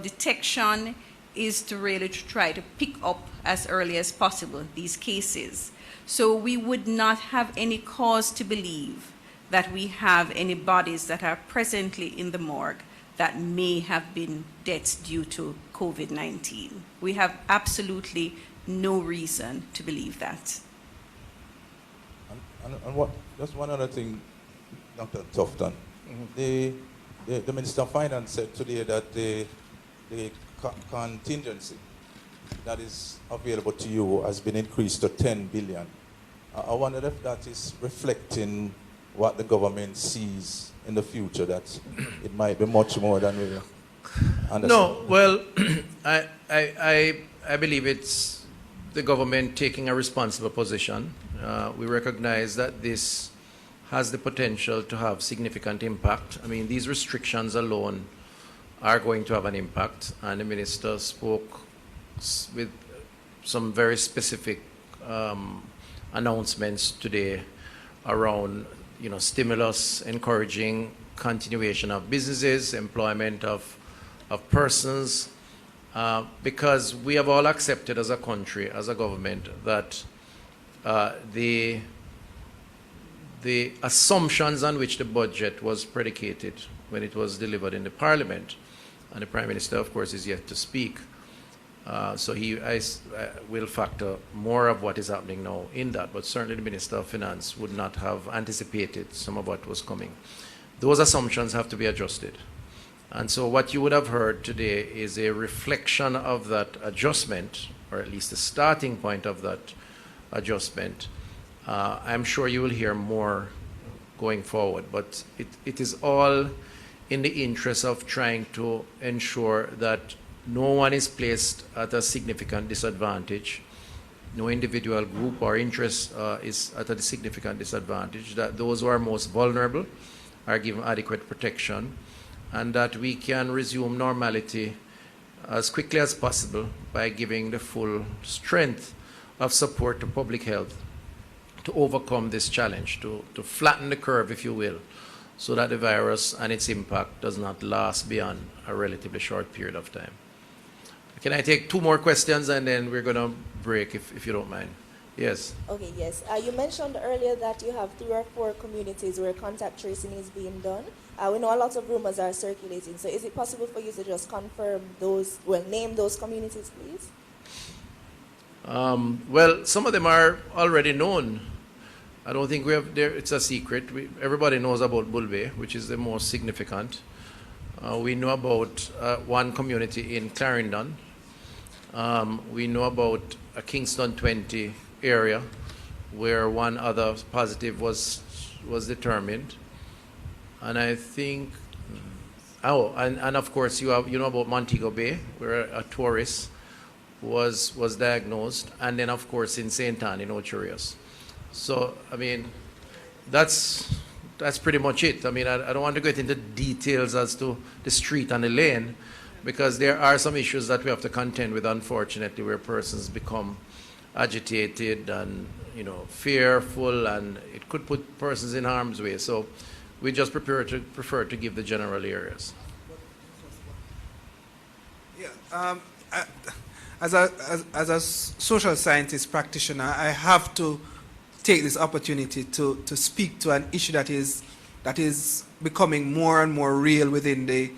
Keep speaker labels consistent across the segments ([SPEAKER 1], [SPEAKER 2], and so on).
[SPEAKER 1] detection is to really try to pick up as early as possible these cases. So we would not have any cause to believe that we have any bodies that are presently in the morgue that may have been deaths due to COVID-19. We have absolutely no reason to believe that.
[SPEAKER 2] And what, just one other thing, Dr. Tufton. The Minister of Finance said today that the contingency that is available to you has been increased to 10 billion. I wonder if that is reflecting what the government sees in the future, that it might be much more than we understand.
[SPEAKER 3] No, well, I believe it's the government taking a responsible position. We recognize that this has the potential to have significant impact. I mean, these restrictions alone are going to have an impact, and the minister spoke with some very specific announcements today around, stimulus, encouraging continuation of businesses, employment of persons, because we have all accepted as a country, as a government, that the assumptions on which the budget was predicated when it was delivered in the Parliament, and the Prime Minister, of course, is yet to speak, so he will factor more of what is happening now in that, but certainly the Minister of Finance would not have anticipated some of what was coming. Those assumptions have to be adjusted. And so what you would have heard today is a reflection of that adjustment, or at least the starting point of that adjustment. I'm sure you will hear more going forward, but it is all in the interest of trying to ensure that no one is placed at a significant disadvantage, no individual group or interest is at a significant disadvantage, that those who are most vulnerable are given adequate protection, and that we can resume normality as quickly as possible by giving the full strength of support to public health to overcome this challenge, to flatten the curve, if you will, so that the virus and its impact does not last beyond a relatively short period of time. Can I take two more questions and then we're going to break, if you don't mind? Yes.
[SPEAKER 4] Okay, yes. You mentioned earlier that you have 3 or 4 communities where contact tracing is being done. We know a lot of rumors are circulating, so is it possible for you to just confirm those, name those communities, please?
[SPEAKER 3] Well, some of them are already known. I don't think we have there. It's a secret. Everybody knows about Bulbe, which is the most significant. We know about one community in Clarendon. We know about a Kingston 20 area where one other positive was determined. And I think, and of course you know about Montego Bay, where a tourist was diagnosed, and then of course in St. Anne in Ocherius. So I mean, that's pretty much it. I mean, I don't want to get into details as to the street and the lane, because there are some issues that we have to contend with, unfortunately, where persons become agitated and fearful, and it could put persons in harm's way. So we just prefer to give the general areas.
[SPEAKER 5] Yeah. As a social scientist practitioner, I have to take this opportunity to speak to an issue that is becoming more and more real within the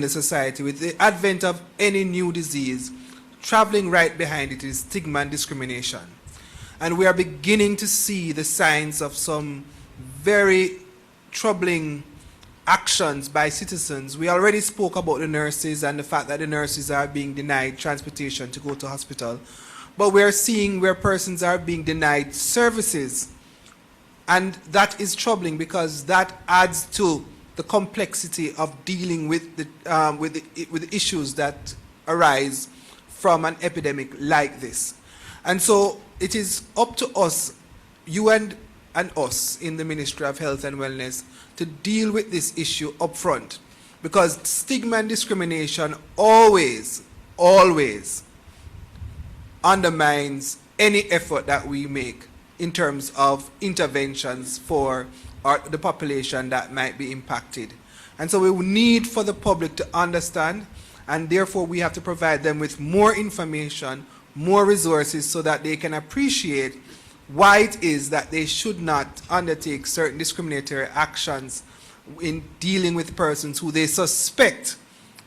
[SPEAKER 5] society. With the advent of any new disease, traveling right behind it is stigma and discrimination. And we are beginning to see the signs of some very troubling actions by citizens. We already spoke about the nurses and the fact that the nurses are being denied transportation to go to hospital. But we're seeing where persons are being denied services. And that is troubling, because that adds to the complexity of dealing with the issues that arise from an epidemic like this. And so it is up to us, you and us in the Ministry of Health and Wellness, to deal with this issue up front, because stigma and discrimination always undermines any effort that we make in terms of interventions for the population that might be impacted. And so we need for the public to understand and therefore we have to provide them with more information, more resources, so that they can appreciate why it is that they should not undertake certain discriminatory actions in dealing with persons who they suspect,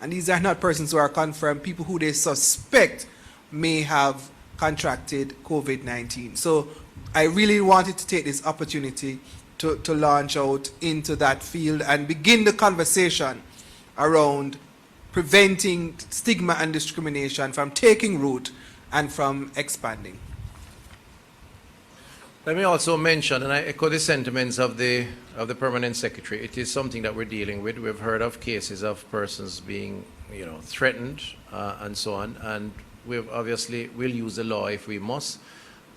[SPEAKER 5] and these are not persons who are confirmed, people who they suspect may have contracted COVID-19. So I really wanted to take this opportunity to launch out into that field and begin the conversation around preventing stigma and discrimination from taking root and from expanding.
[SPEAKER 3] Let me also mention, and I echo the sentiments of the permanent secretary. It is something that we're dealing with. We've heard of cases of persons being, threatened and so on, and we've obviously will use the law if we must,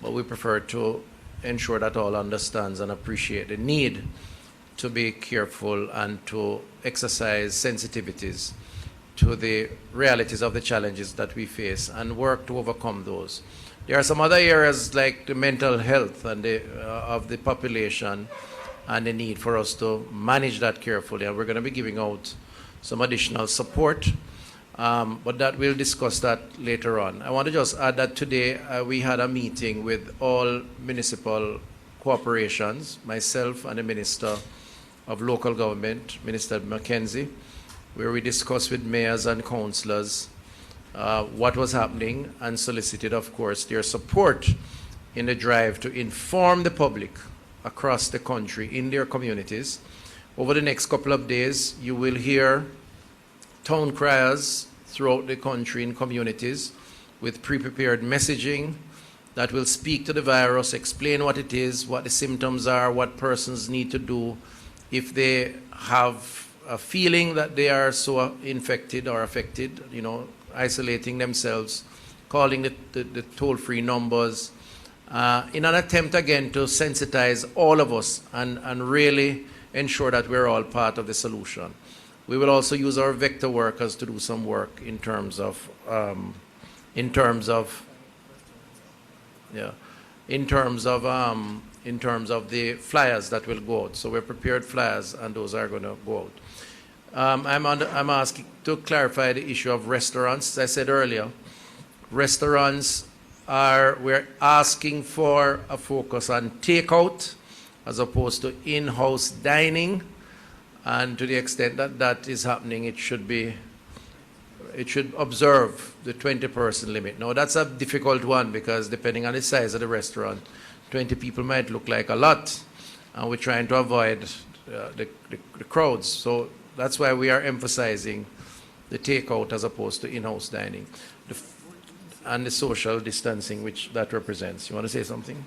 [SPEAKER 3] but we prefer to ensure that all understands and appreciate the need to be careful and to exercise sensitivities to the realities of the challenges that we face and work to overcome those. There are some other areas like the mental health and of the population and the need for us to manage that carefully, and we're going to be giving out some additional support, but that we'll discuss that later on. I want to just add that today we had a meeting with all municipal corporations, myself and the Minister of Local Government, Minister Mackenzie, where we discussed with mayors and councillors what was happening and solicited, of course, their support in the drive to inform the public across the country in their communities. Over the next couple of days, you will hear town criers throughout the country in communities with pre-prepared messaging that will speak to the virus, explain what it is, what the symptoms are, what persons need to do if they have a feeling that they are so infected or affected, isolating themselves, calling the toll-free numbers, in an attempt again to sensitize all of us and really ensure that we're all part of the solution. We will also use our vector workers to do some work in terms of the flyers that will go out. So we're prepared flyers, and those are going to go out. I'm asking to clarify the issue of restaurants. As I said earlier, restaurants we're asking for a focus on takeout as opposed to in-house dining, and to the extent that that is happening, it should observe the 20-person limit. Now that's a difficult one because depending on the size of the restaurant, 20 people might look like a lot, and we're trying to avoid the crowds. So that's why we are emphasizing the takeout as opposed to in-house dining and the social distancing which that represents. You want to say something?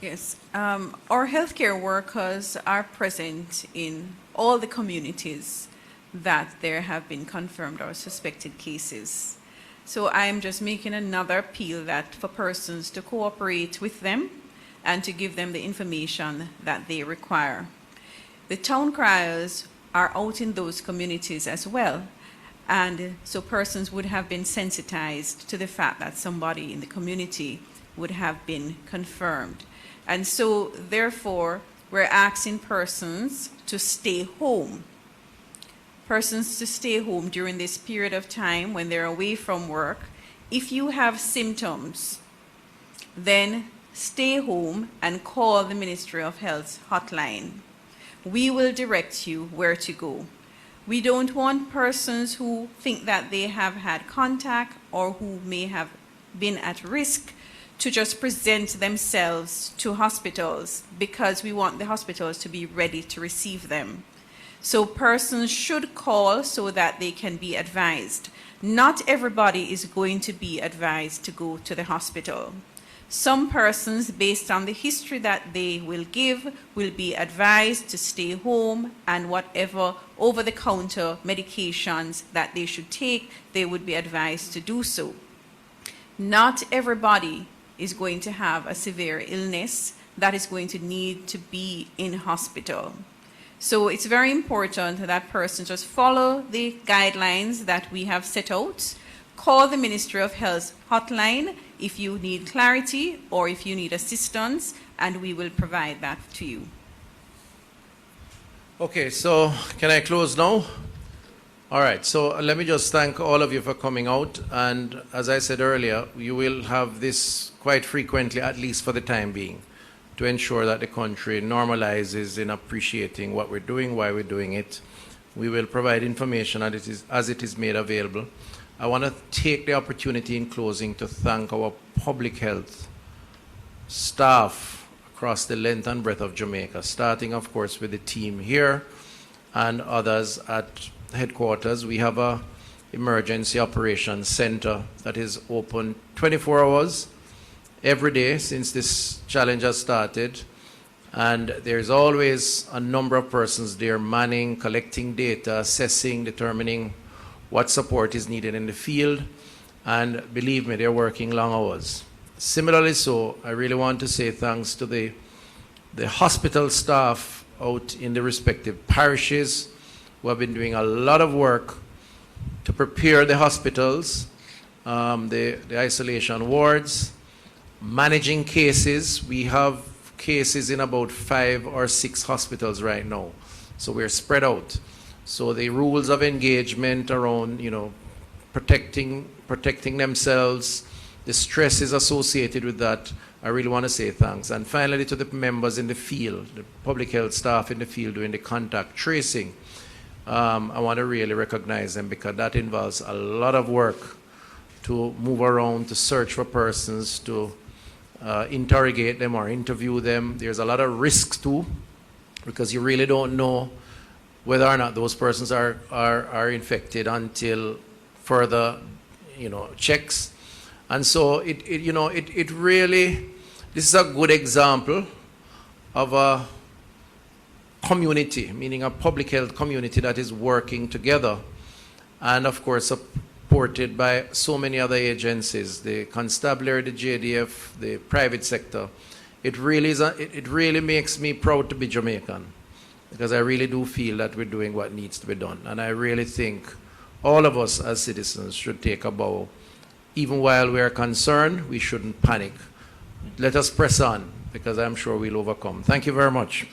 [SPEAKER 1] Yes. Our healthcare workers are present in all the communities that there have been confirmed or suspected cases. So I am just making another appeal that for persons to cooperate with them and to give them the information that they require. The town criers are out in those communities as well, and so persons would have been sensitized to the fact that somebody in the community would have been confirmed. And so therefore we're asking persons to stay home. Persons to stay home during this period of time when they're away from work. If you have symptoms, then stay home and call the Ministry of Health hotline. We will direct you where to go. We don't want persons who think that they have had contact or who may have been at risk to just present themselves to hospitals, because we want the hospitals to be ready to receive them. So persons should call so that they can be advised. Not everybody is going to be advised to go to the hospital. Some persons, based on the history that they will give, will be advised to stay home, and whatever over-the-counter medications that they should take, they would be advised to do so. Not everybody is going to have a severe illness that is going to need to be in hospital. So it's very important that persons just follow the guidelines that we have set out. Call the Ministry of Health hotline if you need clarity or if you need assistance, and we will provide that to you.
[SPEAKER 3] Okay, so can I close now? All right, so let me just thank all of you for coming out. And as I said earlier, you will have this quite frequently, at least for the time being, to ensure that the country normalizes in appreciating what we're doing, why we're doing it. We will provide information as it is made available. I want to take the opportunity in closing to thank our public health staff across the length and breadth of Jamaica, starting, of course, with the team here and others at headquarters. We have a emergency operations center that is open 24 hours every day since this challenge has started, and there's always a number of persons there manning, collecting data, assessing, determining what support is needed in the field, and believe me, they're working long hours. Similarly so, I really want to say thanks to the hospital staff out in the respective parishes who have been doing a lot of work to prepare the hospitals, the isolation wards, managing cases. We have cases in about 5 or 6 hospitals right now, so we're spread out. So the rules of engagement around, protecting themselves, the stresses associated with that, I really want to say thanks. And finally, to the members in the field, the public health staff in the field doing the contact tracing, I want to really recognize them, because that involves a lot of work to move around, to search for persons, to interrogate them or interview them. There's a lot of risks too, because you really don't know whether or not those persons are infected until further, checks. And so it really, this is a good example of a community, meaning a public health community that is working together, and of course supported by so many other agencies, the constabulary, the JDF, the private sector. It really makes me proud to be Jamaican, because I really do feel that we're doing what needs to be done. And I really think all of us as citizens should take a bow. Even while we are concerned, we shouldn't panic. Let us press on, because I'm sure we'll overcome. Thank you very much.